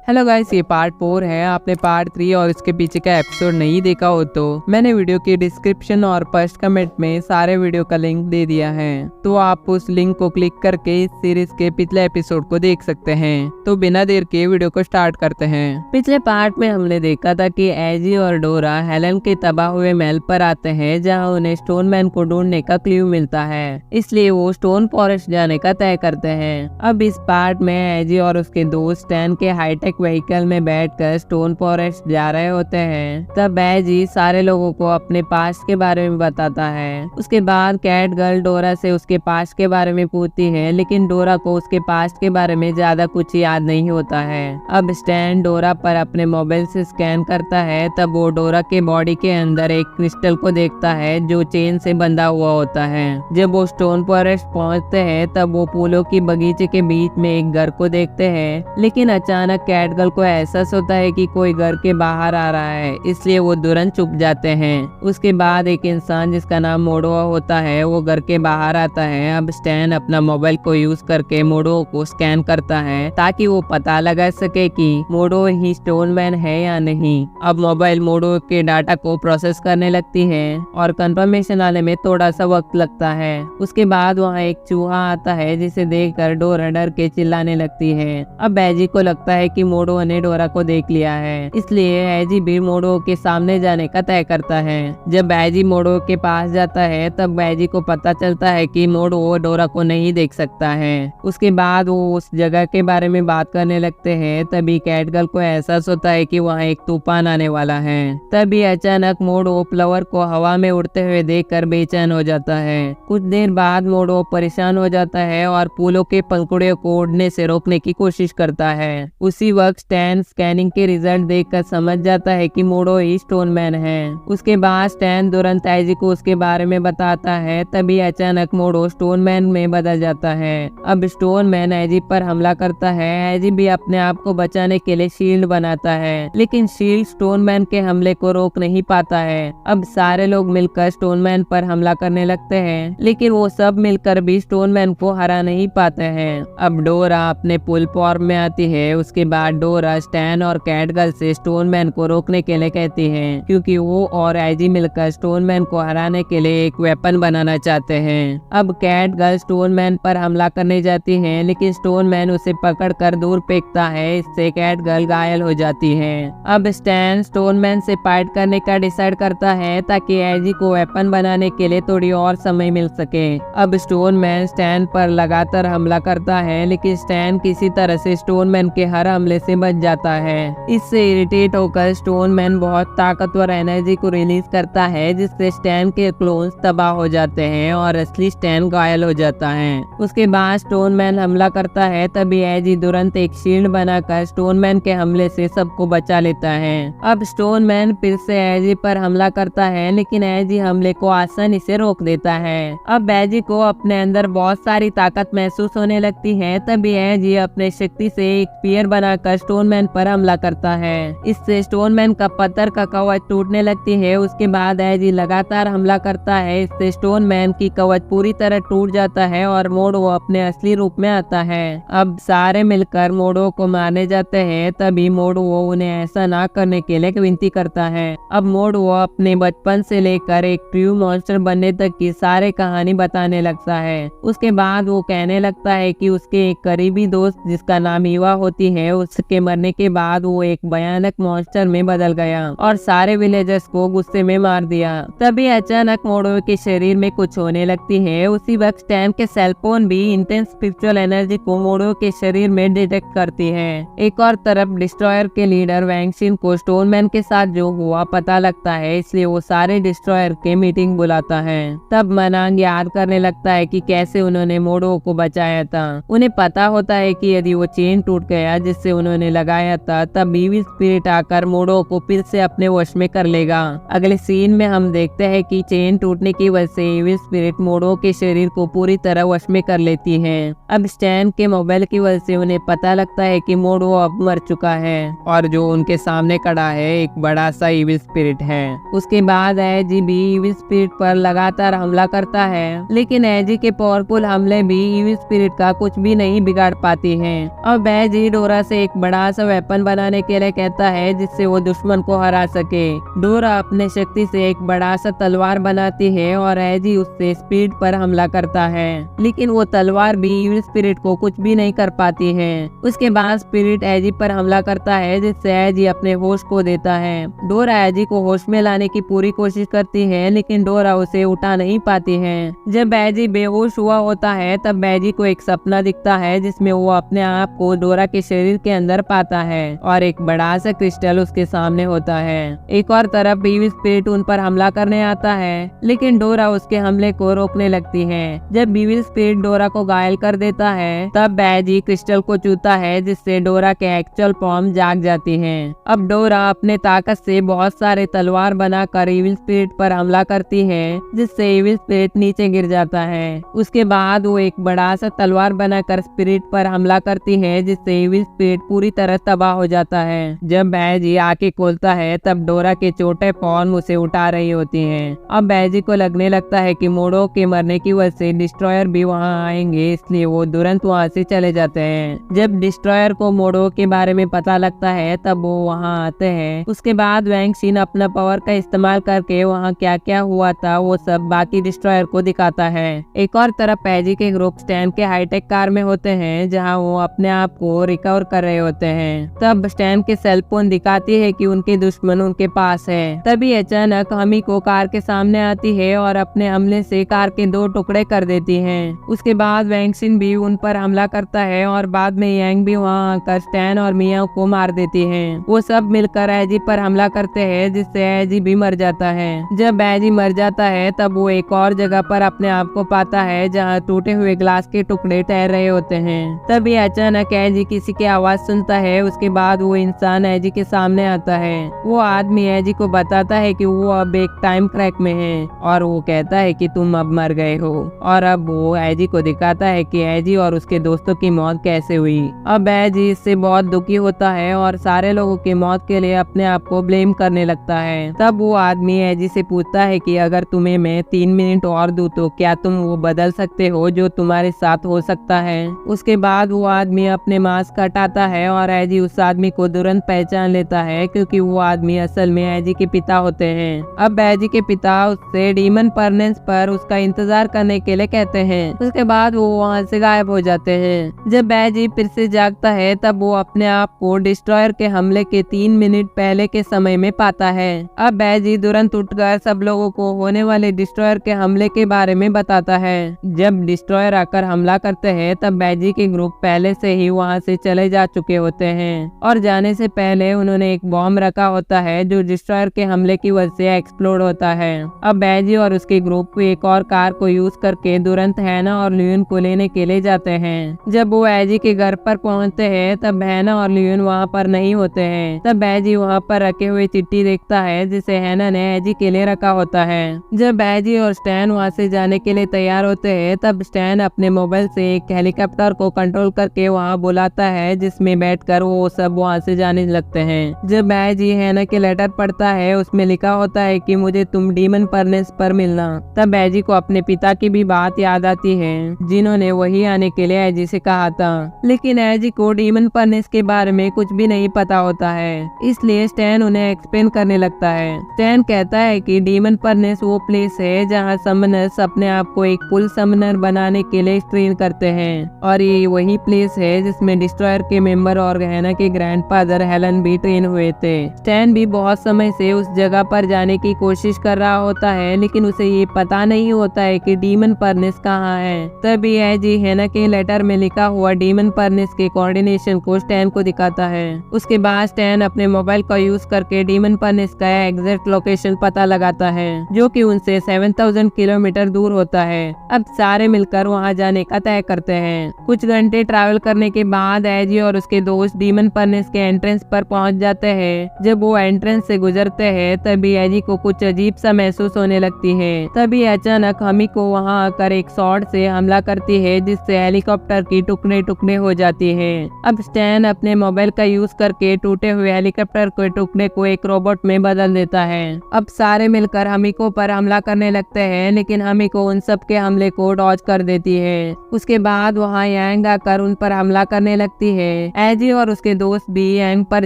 Hello guys, ये part 4 है। आपने पार्ट 3 और इसके पीछे का एपिसोड नहीं देखा हो तो मैंने वीडियो की डिस्क्रिप्शन और फर्स्ट कमेंट में सारे वीडियो का लिंक दे दिया है, तो आप उस लिंक को क्लिक करके इस सीरीज के पिछले एपिसोड को देख सकते हैं। तो बिना देर के वीडियो को स्टार्ट करते हैं। पिछले पार्ट में हमने देखा था कि एजी और डोरा हेलन के तबाह हुए महल पर आते हैं, जहाँ उन्हें स्टोन मैन को ढूंढने का क्लू मिलता है, इसलिए वो स्टोन फॉरेस्ट जाने का तय करते हैं। अब इस पार्ट में एजी और उसके दोस्त स्टैन के हाईटेक व्हीकल में बैठकर स्टोन फॉरेस्ट जा रहे होते हैं। तब एजी सारे लोगों को अपने पास्ट के बारे में बताता है। उसके बाद कैट गर्ल डोरा से उसके पास्ट के बारे में पूछती है, लेकिन डोरा को उसके पास्ट के बारे में ज्यादा कुछ याद नहीं होता है। अब स्टैन डोरा पर अपने मोबाइल से स्कैन करता है। तब वो डोरा के बॉडी के अंदर एक क्रिस्टल को देखता है जो चेन से बंधा हुआ होता है। जब वो स्टोन फॉरेस्ट पहुंचते हैं तब वो फूलों की बगीचे के बीच में एक घर को देखते हैं, लेकिन अचानक कैट गर्ल को एहसास होता है कि कोई घर के बाहर आ रहा है, इसलिए वो तुरंत चुप जाते हैं। उसके बाद एक इंसान जिसका नाम मोडोआ होता है वो घर के बाहर आता है। अब स्टैन अपना मोबाइल को यूज करके मोडोआ को स्कैन करता है ताकि वो पता लगा सके कि मोडोआ ही स्टोन मैन है या नहीं। अब मोबाइल मोडोआ के डाटा को प्रोसेस करने लगती है और कंफर्मेशन आने में थोड़ा सा वक्त लगता है। उसके बाद वहाँ एक चूहा आता है, जिसे देखकर डोरा डर के चिल्लाने लगती है। अब एजी को लगता है कि मोडोआ ने डोरा को देख लिया है, इसलिए एजी भी मोडोआ के सामने जाने का तय करता है। जब एजी मोडोआ के पास जाता है तब एजी को पता चलता है कि मोडोआ डोरा को नहीं देख सकता है। उसके बाद वो उस जगह के बारे में बात करने लगते हैं। तभी कैट गर्ल को एहसास होता है कि वहाँ एक तूफान आने वाला है। तभी अचानक मोडोआ फ्लावर को हवा में उड़ते हुए देखकर बेचैन हो जाता है। कुछ देर बाद मोडोआ परेशान हो जाता है और फूलों के पंखुड़ियों को उड़ने से रोकने की कोशिश करता है। उसी वक्त स्टैन स्कैनिंग के रिजल्ट देखकर समझ जाता है कि मोडोआ ही स्टोन मैन है। उसके बाद स्टैन तुरंत एजी को उसके बारे में बताता है। तभी अचानक मोडोआ स्टोन मैन में बदल जाता है। अब स्टोन मैन एजी पर हमला करता है। एजी भी अपने आप को बचाने के लिए शील्ड बनाता है, लेकिन शील्ड स्टोन मैन के हमले को रोक नहीं पाता है। अब सारे लोग मिलकर स्टोन मैन पर हमला करने लगते हैं, लेकिन वो सब मिलकर भी स्टोन मैन को हरा नहीं पाते हैं। अब डोरा अपने फुल फॉर्म में आती है। उसके बाद डोरा स्टैन और कैट गर्ल से स्टोन मैन को रोकने के लिए कहती है, क्योंकि वो और एजी मिलकर स्टोन मैन को हराने के लिए एक वेपन बनाना चाहते हैं। अब कैट गर्ल स्टोन मैन पर हमला करने जाती है, लेकिन स्टोन मैन उसे पकड़कर दूर फेंकता है। इससे कैट गर्ल घायल हो जाती है। अब स्टैन स्टोन मैन से फाइट करने का डिसाइड करता है ताकि एजी को वेपन बनाने के लिए थोड़ी और समय मिल सके। अब स्टोन मैन स्टैन पर लगातार हमला करता है, लेकिन स्टैन किसी तरह से स्टोन मैन के हर हमले से बच जाता है। इससे इरिटेट होकर स्टोन मैन बहुत ताकतवर एनर्जी को रिलीज करता है, जिससे स्टैन के क्लोन्स तबाह हो जाते हैं और असली स्टैन घायल हो जाता है। उसके बाद स्टोन मैन हमला करता है। तभी एजी तुरंत एक शील्ड बनाकर स्टोन मैन के हमले से सबको बचा लेता है। अब स्टोन मैन फिर से एजी पर हमला करता है, लेकिन एजी हमले को आसानी से रोक देता है। अब एजी को अपने अंदर बहुत सारी ताकत महसूस होने लगती है। तभी एजी अपने शक्ति से एक स्पीयर बनाकर स्टोन मैन पर हमला करता है। इससे स्टोन मैन का पत्थर का कवच टूटने लगती है। उसके बाद एजी लगातार हमला करता है। इससे स्टोन मैन की कवच पूरी तरह टूट जाता है और मोडोआ अपने असली रूप में आता है। अब सारे मिलकर मोडोआ को मारने जाते हैं। तभी मोडोआ उन्हें ऐसा ना करने के लिए विनती करता है। अब मोडोआ अपने बचपन से लेकर एक ट्रू मॉन्स्टर बनने तक की सारी कहानी बताने लगता है। उसके बाद वो कहने लगता है कि उसके एक करीबी दोस्त जिसका नाम ईवा होती है, उसके मरने के बाद वो एक भयानक मॉन्स्टर में बदल गया और सारे विलेजर्स को गुस्से में मार दिया। तभी अचानक मोडोआ के शरीर में कुछ होने लगती है। उसी वक्त स्टैन के सेलफोन भी इंटेंस स्पिरिचुअल एनर्जी को मोडोआ के शरीर में डिटेक्ट करती है। एक और तरफ डिस्ट्रॉयर के लीडर वैंगशिन को स्टोन मैन के साथ जो हुआ पता लगता है, इसलिए वो सारे डिस्ट्रॉयर के मीटिंग बुलाता है। तब मनांग याद करने लगता है कि कैसे उन्होंने मोडोआ को बचाया था। उन्हें पता होता है कि यदि वो चेन टूट गया जिससे उन्होंने लगाया था, तब इविल स्पिरिट आकर मोडोआ को फिर से अपने वश में कर लेगा। अगले सीन में हम देखते हैं कि चेन टूटने की वजह से इविल स्पिरिट मोडोआ के शरीर को पूरी तरह वश में कर लेती है। अब स्टैन के मोबाइल की वजह से उन्हें पता लगता है कि मोडोआ अब मर चुका है और जो उनके सामने खड़ा है एक बड़ा सा इविल स्पिरिट है। उसके बाद एजी भी इविल स्पिरिट पर लगातार हमला करता है, लेकिन एजी के पावरफुल हमले भी इविल स्पिरिट का कुछ भी नहीं बिगाड़ पाती हैं। अब एजी डोरा से एक बड़ा सा वेपन बनाने के लिए कहता है जिससे वो दुश्मन को हरा सके। डोरा अपने शक्ति से एक बड़ा सा तलवार बनाती है और एजी उससे स्पीड पर हमला करता है, लेकिन वो तलवार भी इविल स्पिरिट को कुछ भी नहीं कर पाती है। उसके बाद स्पिरिट एजी पर हमला करता है जिससे एजी अपने होश को देता है। डोरा एजी को होश में लाने की पूरी कोशिश करती है, लेकिन डोरा उसे उठा नहीं पाती है। जब एजी बेहोश हुआ होता है तब एजी को एक सपना दिखता है जिसमें वो अपने आप को डोरा के शरीर के अंदर पाता है और एक बड़ा सा क्रिस्टल उसके सामने होता है। एक और तरफ इविल स्पिरिट उन पर हमला करने आता है, लेकिन डोरा उसके हमले को रोकने लगती है। जब इविल स्पिरिट डोरा को घायल कर देता है तब एजी क्रिस्टल को छूता है जिससे डोरा के एक्चुअल फॉर्म जाग जाती है। अब डोरा अपने ताकत से बहुत सारे तलवार बनाकर इविल स्पिरिट पर हमला करती है जिससे इविल स्पिरिट नीचे गिर जाता है। उसके बाद वो एक बड़ा सा तलवार बनाकर स्पिरिट पर हमला करती है जिससे इविल स्पिरिट पूरी तरह तबाह हो जाता है। जब एजी आंखें खोलता है तब डोरा के छोटे फॉर्म उसे उठा रही होती हैं। अब एजी को लगने लगता है कि मोडो के मरने की वजह से डिस्ट्रॉयर भी वहां आएंगे, इसलिए वो तुरंत वहां से चले जाते हैं। जब डिस्ट्रॉयर को मोडो के बारे में पता लगता है तब वो वहां आते हैं। उसके बाद वैंग शिन अपना पावर का इस्तेमाल करके वहां क्या क्या हुआ था वो सब बाकी डिस्ट्रॉयर को दिखाता है। एक और तरफ एजी के ग्रुप स्टैन के हाईटेक कार में होते हैं जहां वो अपने आप को रिकवर कर रहे होते हैं। तब स्टैन के सेल फोन दिखाती है कि उनके दुश्मन उनके पास है। तभी अचानक हमीको कार के सामने आती है और अपने हमले से कार के 2 टुकड़े कर देती है। उसके बाद वैंग शिन भी उन पर हमला करता है और बाद में यांग भी वहां आकर स्टैन और मिया को मार देती है। वो सब मिलकर एजी पर हमला करते हैं जिससे एजी भी मर जाता है। जब एजी मर जाता है तब वो एक और जगह पर अपने आप को पाता है जहाँ टूटे हुए ग्लास के टुकड़े तैर रहे होते हैं। तभी अचानक एजी किसी की आवाज सुनता है। उसके बाद वो इंसान एजी के सामने आता है। वो आदमी एजी को बताता है कि वो अब एक टाइम क्रैक में है और वो कहता है कि तुम अब मर गए हो। और अब वो एजी को दिखाता है कि एजी और उसके दोस्तों की मौत कैसे हुई। अब एजी इससे बहुत दुखी होता है और सारे लोगों की मौत के लिए अपने आप को ब्लेम करने लगता है। तब वो आदमी एजी से पूछता है कि अगर तुम्हें मैं 3 मिनट और दूं तो क्या तुम वो बदल सकते हो जो तुम्हारे साथ हो सकता है। उसके बाद वो आदमी अपने मास्क हटाता है और एजी उस आदमी को तुरंत पहचान लेता है क्योंकि वो आदमी असल में एजी के पिता होते हैं। अब एजी के पिता उससे डीमन परनेंस पर उसका इंतजार करने के लिए कहते हैं। उसके बाद वो वहाँ से गायब हो जाते हैं। जब एजी फिर से जागता है तब वो अपने आप को डिस्ट्रॉयर के हमले के 3 मिनट पहले के समय में पाता है। अब एजी तुरंत उठकर सब लोगों को होने वाले डिस्ट्रॉयर के हमले के बारे में बताता है। जब डिस्ट्रॉयर आकर हमला करते हैं तब एजी के ग्रुप पहले से ही वहाँ से चले जा चुके होते हैं और जाने से पहले उन्होंने एक बॉम्ब रखा होता है जो डिस्ट्रॉयर के हमले की वजह से एक्सप्लोड होता है। अब एजी और उसके ग्रुप एक और कार को यूज करके तुरंत हैना और लियोन को लेने के लिए जाते हैं। जब वो एजी के घर पर पहुंचते हैं तब हैना और लियोन वहाँ पर नहीं होते हैं। तब एजी वहाँ पर रखे हुए चिट्ठी देखता है जिसे हैना ने एजी के लिए रखा होता है। जब एजी और स्टैन वहाँ से जाने के लिए तैयार होते हैं तब स्टैन अपने मोबाइल से एक हेलीकॉप्टर को कंट्रोल करके वहाँ बुलाता है जिसमें बैठकर वो सब वहाँ से जाने लगते हैं। जब एजी हैना के लेटर पढ़ता है उसमें लिखा होता है कि मुझे तुम डीमन परनेस पर मिलना। तब एजी को अपने पिता की भी बात याद आती है जिन्होंने वही आने के लिए एजी से कहा था, लेकिन एजी को डीमन परनेस के बारे में कुछ भी नहीं पता होता है, इसलिए स्टैन उन्हें एक्सप्लेन करने लगता है। स्टैन कहता है कि डीमन परनेस वो प्लेस है जहाँ समनर्स अपने आप को एक फुल समनर बनाने के लिए ट्रेन करते हैं और ये वही प्लेस है जिसमें डिस्ट्रॉयर के मेंबर और हैना के ग्रैंडफादर हेलन भी ट्रेन हुए थे। स्टैन भी बहुत समय से उस जगह पर जाने की कोशिश कर रहा होता है, लेकिन उसे ये पता नहीं होता है कि डीमन परनेस कहाँ है। तभी एजी हैना के लेटर में लिखा हुआ डीमन परनेस के कोऑर्डिनेशन को स्टैन को दिखाता है। उसके बाद स्टैन अपने मोबाइल का यूज करके डीमन परनेस का एग्जैक्ट लोकेशन पता लगाता है जो कि उनसे 7000 किलोमीटर दूर होता है। अब सारे मिलकर वहाँ जाने का तय करते हैं। कुछ घंटे ट्रैवल करने के बाद एजी और उसके दोस्त डीमन परनेस के एंट्रेंस पर पहुंच जाते हैं। जब वो एंट्रेंस से गुजरते हैं तभी एजी को कुछ अजीब सा महसूस होने लगती है। तभी अचानक हमीको वहां आकर एक शॉट से हमला करती है जिससे हेलीकॉप्टर की टुकड़े टुकड़े हो जाती है। अब स्टैन अपने मोबाइल का यूज करके टूटे हुए हेलीकॉप्टर के टुकड़े को एक रोबोट में बदल देता है। अब सारे मिलकर हमीको पर हमला करने लगते हैं, लेकिन हमीको उन सब के हमले को डॉज कर देती है। उसके बाद वहाँ यांग आकर उन पर हमला करने लगती है। एजी और उसके दोस्त भी यांग पर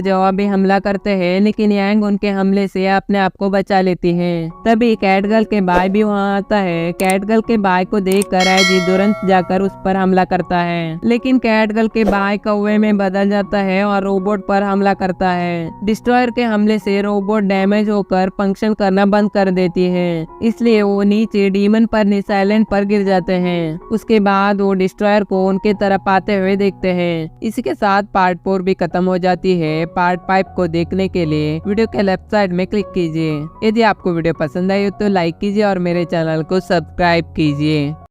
जवाबी हमला करते हैं, लेकिन यांग उनके हमले से अपने आप को बचा लेती है। तभी कैटगर्ल के भाई भी वहाँ आता है। कैटगर्ल के भाई को देखकर एजी तुरंत जाकर उस पर हमला करता है, लेकिन कैटगर्ल के भाई कौवे में बदल जाता है और रोबोट पर हमला करता है। डिस्ट्रॉयर के हमले से रोबोट डैमेज होकर फंक्शन करना बंद कर देती है, इसलिए वो नीचे डीमन पर साइलेंट पर गिर जाते हैं। उसके बाद वो डिस्ट्रॉयर को उनके तरफ आते हुए देखते हैं। इसी के साथ पार्ट 4 भी खत्म हो जाती है। पार्ट 5 को देखने के लिए वीडियो के लेफ्ट साइड में क्लिक कीजिए। यदि आपको वीडियो पसंद आई हो तो लाइक कीजिए और मेरे चैनल को सब्सक्राइब कीजिए।